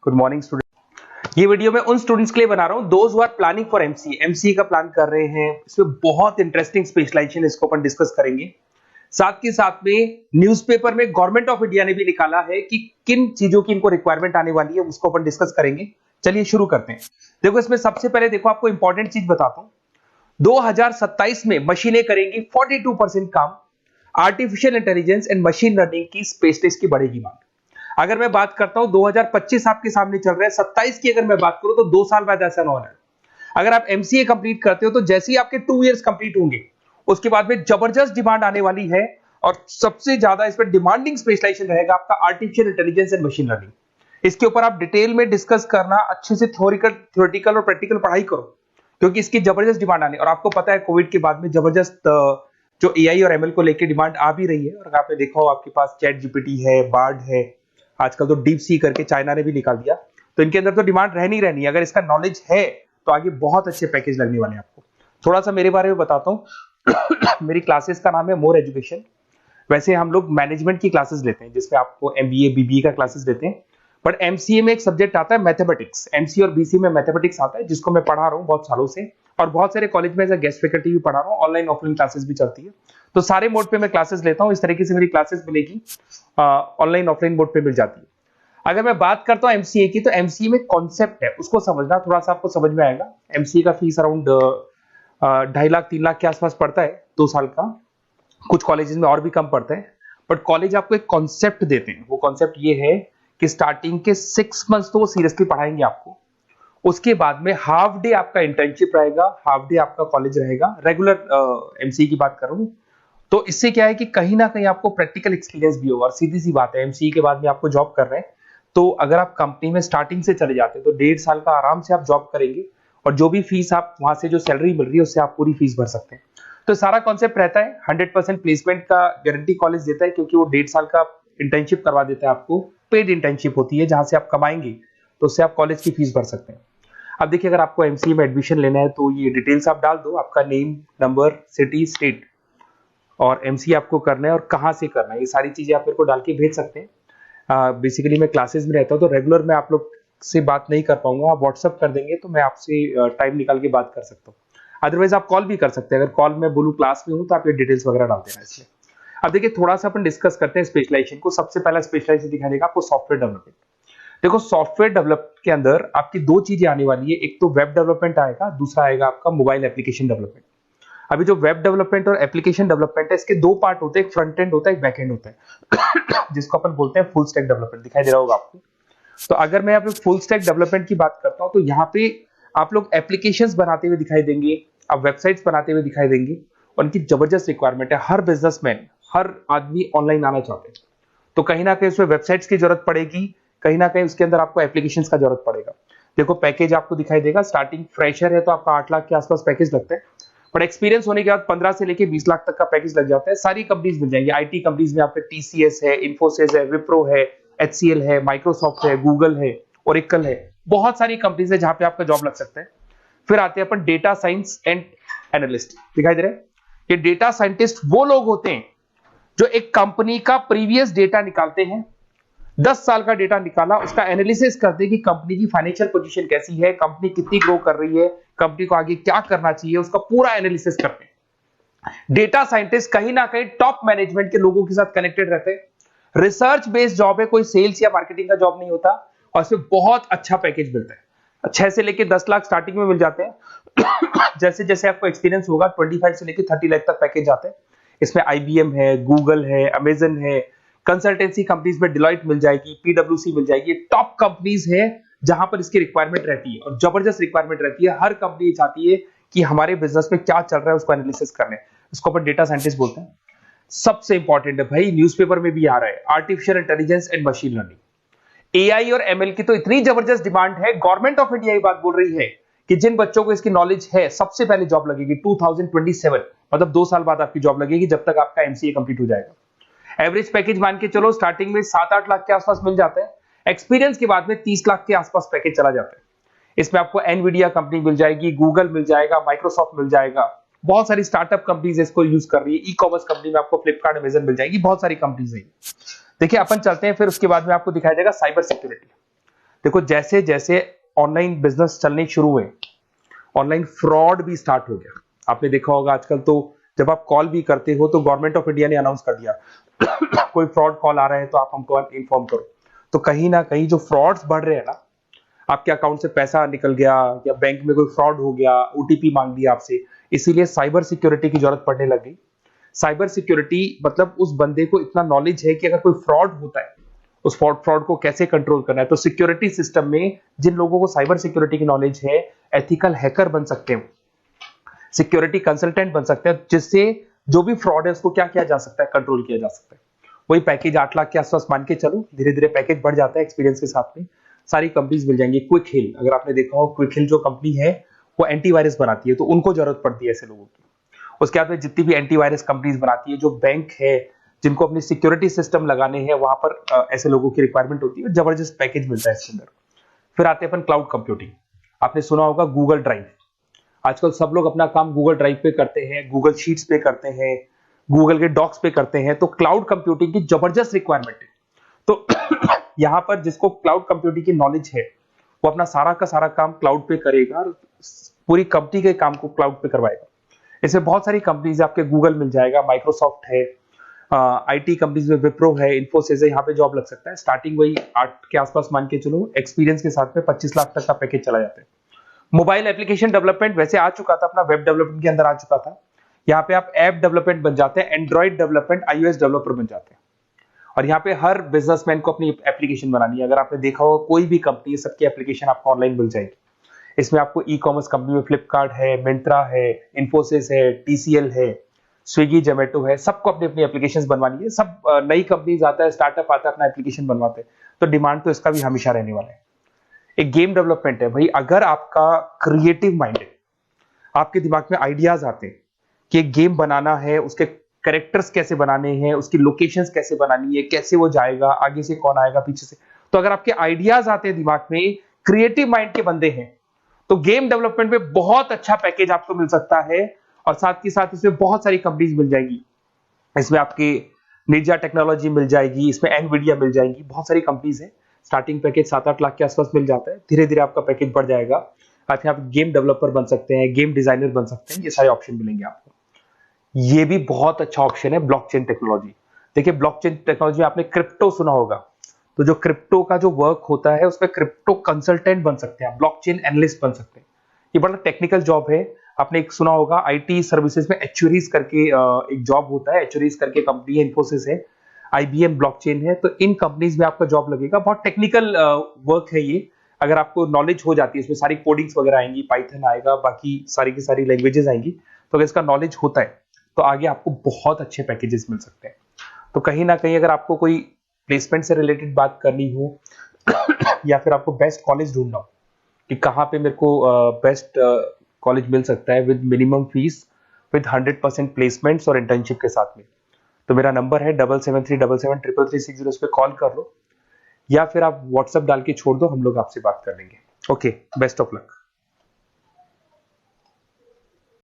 Good morning student. ये video मैं उन स्टूडेंट्स के लिए बना रहा हूं those who are planning for MCA का प्लान कर रहे हैं। इसमें बहुत इंटरेस्टिंग स्पेशलाइजेशन इसको अपन डिस्कस करेंगे। साथ के साथ में न्यूज़पेपर में गवर्नमेंट ऑफ इंडिया ने भी निकाला है कि किन चीजों की इनको रिक्वायरमेंट आने वाली है, उसको अपन डिस्कस करेंगे। चलिए शुरू करते हैं। देखो इसमें सबसे पहले देखो आपको इंपॉर्टेंट चीज बताता हूं। 2027 में मशीनें करेंगी 42% काम। Artificial intelligence and machine learning की स्पेशलिस्ट की बढ़ेगी मांग। अगर मैं बात करता हूं 2025 आपके सामने चल रहा है, 27 की अगर मैं बात करूं तो 2 साल बाद ऐसा होना है। अगर आप एमसीए कंप्लीट करते हो तो जैसे ही आपके 2 इयर्स कंप्लीट होंगे उसके बाद में जबरदस्त डिमांड आने वाली है और सबसे ज्यादा इस पर डिमांडिंग स्पेशलाइजेशन रहेगा आपका artificial intelligence and machine learning. इसके ऊपर आप डिटेल में डिस्कस करना, अच्छे से थ्योरेटिकल और प्रैक्टिकल पढ़ाई करो क्योंकि इसकी जबरदस्त डिमांड आने। और आपको पता है कोविड के बाद में जबरदस्त जो एआई और एमएल को लेकर डिमांड आ भी रही है। और आपने देखा हो आपके पास चैट जीपीटी है, बार्ड है, आजकल तो डीप सी करके चाइना ने भी निकाल दिया। तो इनके अंदर तो डिमांड रहनी रहनी है। अगर इसका नॉलेज है तो आगे बहुत अच्छे पैकेज लगने वाले हैं आपको। थोड़ा सा मेरे बारे में बताता हूँ। मेरी क्लासेस का नाम है मोर एजुकेशन। वैसे हम लोग मैनेजमेंट की क्लासेस लेते हैं जिसमें आपको एमबीए बीबीए का क्लासेस देते हैं। बट एमसीए में एक सब्जेक्ट आता है मैथमेटिक्स। एमसीए और बीसीए में मैथमेटिक्स आता है जिसको मैं पढ़ा रहा हूँ बहुत सालों से और बहुत सारे कॉलेज में एज अ गेस्ट फैकल्टी भी पढ़ा रहा हूँ। ऑनलाइन ऑफलाइन क्लासेस भी चलती है। तो सारे मोड पे मैं क्लासेस लेता हूँ। इस तरीके से मेरी क्लासेस मिलेगी, ऑनलाइन ऑफलाइन मोड पे मिल जाती है। अगर मैं बात करता हूं एमसीए की तो एमसीए में कॉन्सेप्ट है उसको समझना, थोड़ा सा आपको समझ में आएगा। एमसीए का फीस अराउंड 2.5 लाख 3 लाख के आसपास पड़ता है 2 साल का। कुछ कॉलेजेस में और भी कम पड़ता है। बट कॉलेज आपको एक कॉन्सेप्ट देते हैं। वो कॉन्सेप्ट ये है कि स्टार्टिंग के 6 मंथ्स तो वो सीरियसली पढ़ाएंगे आपको। उसके बाद में हाफ डे आपका इंटर्नशिप रहेगा, हाफ डे आपका कॉलेज रहेगा। रेगुलर एमसीए की बात करूं तो इससे क्या है कि कहीं ना कहीं आपको प्रैक्टिकल एक्सपीरियंस भी होगा। और सीधी सी बात है एमसीए के बाद में आपको जॉब कर रहे हैं तो अगर आप कंपनी में स्टार्टिंग से चले जाते हैं तो 1.5 साल का आराम से आप जॉब करेंगे और जो भी फीस आप वहां से जो सैलरी मिल रही है उससे आप पूरी फीस भर सकते हैं। तो सारा कॉन्सेप्ट रहता है 100% प्लेसमेंट का गारंटी कॉलेज देता है क्योंकि वो 1.5 साल का इंटर्नशिप करवा देता है आपको। पेड इंटर्नशिप होती है जहां से आप कमाएंगे तो उससे आप कॉलेज की फीस भर सकते हैं। अब देखिए अगर आपको एमसीए में एडमिशन लेना है तो ये डिटेल्स आप डाल दो, आपका नेम, नंबर, सिटी, स्टेट और एमसीए आपको करना है और कहाँ से करना है। ये सारी चीजें आप मेरे को डाल के भेज सकते हैं। बेसिकली मैं क्लासेस में रहता हूँ तो रेगुलर मैं आप लोग से बात नहीं कर पाऊंगा। आप व्हाट्सअप कर देंगे तो मैं आपसे टाइम निकाल के बात कर सकता हूँ। अदरवाइज आप कॉल भी कर सकते हैं। अगर कॉल में बोलूँ क्लास में हूँ तो आप ये डिटेल्स वगैरह डाल देना इसलिए। अब देखिए थोड़ा सा अपन डिस्कस करते हैं स्पेशलाइजेशन को। सबसे पहला स्पेशलाइजेशन दिखा देगा आपको सॉफ्टवेयर डेवलपमेंट। देखो सॉफ्टवेयर डेवलप के अंदर आपकी 2 चीजें आने वाली है। एक तो वेब डेवलपमेंट आएगा, दूसरा आएगा आपका मोबाइल एप्लीकेशन डेवलपमेंट। अभी जो वेब डेवलपमेंट और एप्लीकेशन डेवलपमेंट है इसके 2 पार्ट होते हैं, एक फ्रंट एंड होता है, एक बैक एंड होता है जिसको अपन बोलते हैं फुल स्टैक डेवलपमेंट। दिखाई दे रहा होगा आपको। तो अगर मैं यहाँ पे फुल स्टैक डेवलपमेंट की बात करता हूँ तो यहाँ पे आप लोग एप्लीकेशंस बनाते हुए दिखाई देंगे, आप वेबसाइट्स बनाते हुए दिखाई देंगे। उनकी जबरदस्त रिक्वायरमेंट है। हर बिजनेसमैन, हर आदमी ऑनलाइन आना चाहते हैं तो कहीं ना कहीं उसमें वेबसाइट्स की जरूरत पड़ेगी, कहीं ना कहीं उसके अंदर आपको एप्लीकेशंस का जरूरत पड़ेगा। देखो पैकेज आपको दिखाई देगा, स्टार्टिंग फ्रेशर है तो आपका 8 लाख के आसपास पैकेज लगता है। बट एक्सपीरियंस होने के बाद 15 से लेके 20 लाख तक का पैकेज लग जाता है। सारी कंपनीज मिल जाएंगी। आईटी कंपनीज में आपके टीसीएस है, इन्फोसिस है, विप्रो है, एचसीएल है, माइक्रोसॉफ्ट है, गूगल है, ओरेकल है। बहुत सारी कंपनीज है जहां पे आपका जॉब लग सकता है। फिर आते हैं अपन डेटा साइंस एंड एनालिस्ट। दिखाई दे रहा है? ये डेटा साइंटिस्ट वो लोग होते हैं जो एक कंपनी का प्रीवियस डेटा निकालते हैं। 10 साल का डेटा निकाला, उसका एनालिसिस करते हैं कि कंपनी की फाइनेंशियल पोजीशन कैसी है, कंपनी कितनी ग्रो कर रही है, कंपनी को आगे क्या करना चाहिए, उसका पूरा एनालिसिस करते हैं। डेटा साइंटिस्ट कहीं ना कहीं टॉप मैनेजमेंट के लोगों के साथ कनेक्टेड रहते हैं। रिसर्च बेस्ड जॉब है, कोई सेल्स या मार्केटिंग का जॉब नहीं होता और इसमें बहुत अच्छा पैकेज मिलता है। 6 से लेके 10 लाख स्टार्टिंग में मिल जाते हैं। जैसे जैसे आपको एक्सपीरियंस होगा 25 से लेके 30 लाख तक पैकेज आते हैं। इसमें आईबीएम है, गूगल है, अमेजन है, कंसल्टेंसी कंपनीज में डिलॉयट मिल जाएगी, पीडब्ल्यूसी मिल जाएगी। टॉप कंपनीज है जहां पर इसकी रिक्वायरमेंट रहती है और जबरदस्त रिक्वायरमेंट रहती है। हर कंपनी चाहती है कि हमारे बिजनेस में क्या चल रहा है उसको एनालिसिस करने। इसको अपन डेटा साइंटिस्ट बोलते हैं। सबसे इंपॉर्टेंट है भाई, न्यूज़पेपर में भी आ रहा है, artificial intelligence and machine learning. AI और एमएल की तो इतनी जबरदस्त डिमांड है। गवर्नमेंट ऑफ इंडिया ये बात बोल रही है कि जिन बच्चों को इसकी नॉलेज है सबसे पहले जॉब लगेगी 2027, मतलब 2 साल बाद आपकी जॉब लगेगी जब तक आपका एमसीए कंप्लीट हो जाएगा। एवरेज पैकेज मान के चलो स्टार्टिंग में 7-8 लाख के आसपास मिल जाते हैं। एक्सपीरियंस के बाद में 30 लाख के आसपास पैकेज चला जाता है। इसमें आपको एनवीडिया कंपनी मिल जाएगी, गूगल मिल जाएगा, माइक्रोसॉफ्ट मिल जाएगा। बहुत सारी स्टार्टअप कंपनीज इसको यूज कर रही है। ई कॉमर्स कंपनी में आपको फ्लिपकार्ट, अमेजन मिल जाएगी। बहुत सारी कंपनीज है। देखिए अपन चलते हैं, फिर उसके बाद में आपको दिखाई देगा साइबर सिक्योरिटी। देखो जैसे जैसे ऑनलाइन बिजनेस चलने शुरू हुए, ऑनलाइन फ्रॉड भी स्टार्ट हो गया। आपने देखा होगा आजकल तो जब आप कॉल भी करते हो तो गवर्नमेंट ऑफ इंडिया ने अनाउंस कर दिया कोई फ्रॉड कॉल आ रहा है तो आप हमको इन्फॉर्म करो। तो कहीं ना कहीं जो फ्रॉड्स बढ़ रहे हैं ना, आपके अकाउंट से पैसा निकल गया या बैंक में कोई फ्रॉड हो गया, ओटीपी मांग लिया आपसे, इसीलिए साइबर सिक्योरिटी की जरूरत पड़ने लग गई। साइबर सिक्योरिटी मतलब उस बंदे को इतना नॉलेज है कि अगर कोई फ्रॉड होता है, उस फ्रॉड को कैसे कंट्रोल करना है। तो सिक्योरिटी सिस्टम में जिन लोगों को साइबर सिक्योरिटी की नॉलेज है, एथिकल हैकर बन सकते हैं, सिक्योरिटी कंसल्टेंट बन सकते हैं, जिससे जो भी फ्रॉड है उसको क्या किया जा सकता है, कंट्रोल किया जा सकता है। वही पैकेज 8 लाख के आसपास मान के चलो, धीरे धीरे पैकेज बढ़ जाता है एक्सपीरियंस के साथ में। सारी कंपनीज मिल जाएंगी। क्विक हिल, अगर आपने देखा हो, क्विक हिल जो कंपनी है वो एंटीवायरस बनाती है, तो उनको जरूरत पड़ती है ऐसे लोगों की। उसके बाद में जितनी भी एंटीवायरस कंपनीज बनाती है, जो बैंक है जिनको अपनी सिक्योरिटी सिस्टम लगाने हैं, वहां पर ऐसे लोगों की रिक्वायरमेंट होती है। जबरदस्त पैकेज मिलता है इसके अंदर। फिर आते हैं अपन क्लाउड कंप्यूटिंग। आपने सुना होगा गूगल ड्राइव। आजकल सब लोग अपना काम गूगल ड्राइव पे करते हैं, गूगल शीट्स पे करते हैं, गूगल के डॉक्स पे करते हैं। तो क्लाउड कंप्यूटिंग की जबरदस्त रिक्वायरमेंट है। तो यहां पर जिसको क्लाउड कंप्यूटिंग की नॉलेज है, वो अपना सारा का सारा काम क्लाउड पे करेगा और पूरी कंपनी के काम को क्लाउड पे करवाएगा। इसमें बहुत सारी कंपनीज है, आपके गूगल मिल जाएगा, माइक्रोसॉफ्ट है, आईटी कंपनीज में विप्रो है, इन्फोसिस है, यहाँ पे जॉब लग सकता है। स्टार्टिंग वही 8 के आसपास मान के चलो, एक्सपीरियंस के साथ में 25 लाख तक का पैकेज चला जाता है। मोबाइल एप्लीकेशन डेवलपमेंट वैसे आ चुका था, अपना वेब डेवलपमेंट के अंदर आ चुका था। यहाँ पे आप ऐप डेवलपमेंट बन जाते हैं, एंड्रॉइड डेवलपमेंट, आईओएस डेवलपर बन जाते हैं। और यहाँ पे हर बिजनेसमैन को अपनी एप्लीकेशन बनानी है। अगर आपने देखा हो कोई भी कंपनी है, सबकी एप्लीकेशन आपको ऑनलाइन मिल जाएगी। इसमें आपको ई कॉमर्स कंपनी में फ्लिपकार्ट है, मिंत्रा है, इन्फोसिस है, टीसीएल है, स्विगी, जोमेटो है, सबको अपनी अपनी एप्लीकेशन बनवानी है। सब नई कंपनीज आता है, स्टार्टअप आता है, अपना एप्लीकेशन बनवाते हैं। तो डिमांड तो इसका भी हमेशा रहने वाला है। एक गेम डेवलपमेंट है भाई, अगर आपका क्रिएटिव माइंड है, आपके दिमाग में आइडियाज आते हैं कि एक गेम बनाना है, उसके कैरेक्टर्स कैसे बनाने हैं, उसकी लोकेशंस कैसे बनानी है, कैसे वो जाएगा, आगे से कौन आएगा, पीछे से, तो अगर आपके आइडियाज आते हैं दिमाग में, क्रिएटिव माइंड के बंदे हैं, तो गेम डेवलपमेंट में बहुत अच्छा पैकेज आपको मिल सकता है। और साथ ही साथ इसमें बहुत सारी कंपनीज मिल जाएगी। इसमें आपकी निंजा टेक्नोलॉजी मिल जाएगी, इसमें एनवीडिया मिल जाएगी, बहुत सारी कंपनीज है। स्टार्टिंग पैकेज 7-8 लाख के आसपास मिल जाता है। धीरे धीरे आपका पैकेज बढ़ जाएगा। आप गेम डेवलपर बन सकते हैं, गेम डिजाइनर बन सकते हैं, ये सारे ऑप्शन मिलेंगे आपको। ये भी बहुत अच्छा ऑप्शन है ब्लॉकचेन टेक्नोलॉजी। देखिए ब्लॉकचेन टेक्नोलॉजी आपने क्रिप्टो सुना होगा, तो जो क्रिप्टो का जो वर्क होता है उसमें क्रिप्टो कंसल्टेंट बन सकते हैं, ब्लॉकचेन एनालिस्ट बन सकते हैं। ये बड़ा टेक्निकल जॉब है। आपने एक सुना होगा आईटी सर्विसेज में एक्चुअरीज करके एक जॉब होता है, एक्चुअरीज करके कंपनी है, इन्फोसिस है, आईबीएम, ब्लॉकचेन है। तो इन कंपनीज में आपका जॉब लगेगा। बहुत टेक्निकल वर्क है ये। अगर आपको नॉलेज हो जाती है, इसमें सारी कोडिंग्स वगैरह आएंगी, पाइथन आएगा, बाकी सारी की सारी लैंग्वेजेस आएंगी। तो अगर इसका नॉलेज होता है तो आगे आपको बहुत अच्छे पैकेजेस मिल सकते हैं। तो कहीं ना कहीं अगर आपको कोई प्लेसमेंट से रिलेटेड बात करनी हो या फिर आपको बेस्ट कॉलेज ढूंढना हो कि कहाँ पे मेरे को बेस्ट कॉलेज मिल सकता है with minimum fees, with 100% placements और इंटर्नशिप के साथ में, तो मेरा नंबर है 7737733360। इस पे कॉल कर लो या फिर आप व्हाट्सएप डाल के छोड़ दो, हम लोग आपसे बात कर लेंगे। Okay, best of luck.